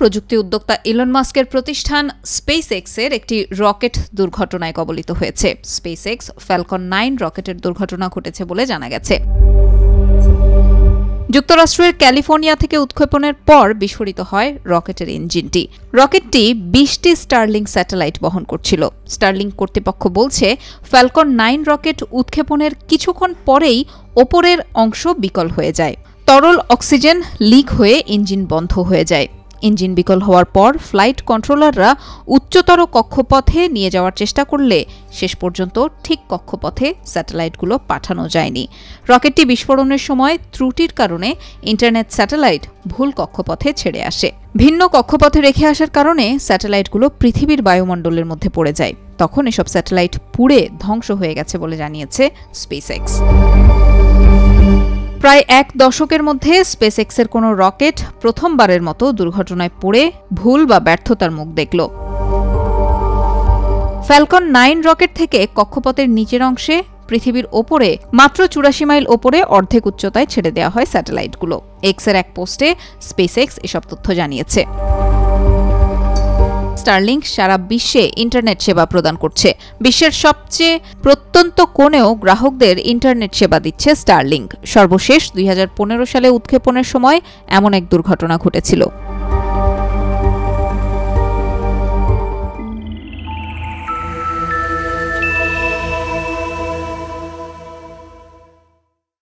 প্রযুক্তি উদ্যোক্তা ইলন মাস্কের প্রতিষ্ঠান স্পেসএক্সের একটি রকেট দুর্ঘটনায় কবলিত হয়েছে। স্পেসএক্স ফ্যালকন 9 রকেটের দুর্ঘটনা ঘটেছে বলে জানা গেছে। যুক্তরাষ্ট্রের ক্যালিফোর্নিয়া থেকে উৎক্ষেপণের পর বিস্ফোরিত হয় রকেটের ইঞ্জিনটি। রকেটটি 20টি স্টারলিংক স্যাটেলাইট বহন করছিল। স্টারলিংক কর্তৃপক্ষ বলছে, ফ্যালকন 9 রকেট উৎক্ষেপণের কিছুক্ষণ পরেই ওপরের অংশ বিকল হয়ে যায়। তরল অক্সিজেন লিক হয়ে ইঞ্জিন বন্ধ হয়ে যায়। ইঞ্জিন বিকল হওয়ার পর ফ্লাইট কন্ট্রোলাররা উচ্চতর কক্ষপথে নিয়ে যাওয়ার চেষ্টা করলে শেষ পর্যন্ত ঠিক কক্ষপথে স্যাটেলাইটগুলো পাঠানো যায়নি। রকেটটি বিস্ফোরণের সময় ত্রুটির কারণে ইন্টারনেট স্যাটেলাইট ভুল কক্ষপথে ছেড়ে আসে। ভিন্ন কক্ষপথে রেখে আসার কারণে স্যাটেলাইটগুলো পৃথিবীর বায়ুমণ্ডলের মধ্যে পড়ে যায়। তখন এসব স্যাটেলাইট পুড়ে ধ্বংস হয়ে গেছে বলে জানিয়েছে স্পেসএক্স। প্রায় এক দশকের মধ্যে স্পেসএক্সের কোনো রকেট প্রথমবারের মতো দুর্ঘটনায় পড়ে ভুল বা ব্যর্থতার মুখ দেখল। ফ্যালকন 9 রকেট থেকে কক্ষপথের নিচের অংশে পৃথিবীর ওপরে মাত্র 84 মাইল ওপরে অর্ধেক উচ্চতায় ছেড়ে দেওয়া হয় স্যাটেলাইটগুলো। এক্সের এক পোস্টে স্পেসএক্স এসব তথ্য জানিয়েছে। স্টারলিংক সারা বিশ্বে ইন্টারনেট সেবা প্রদান করছে। বিশ্বের সবচেয়ে প্রত্যন্ত কোণেও গ্রাহকদের ইন্টারনেট সেবা দিচ্ছে স্টারলিংক। সর্বশেষ 2015 সালে উৎক্ষেপণের সময় এমন এক দুর্ঘটনা ঘটেছিল।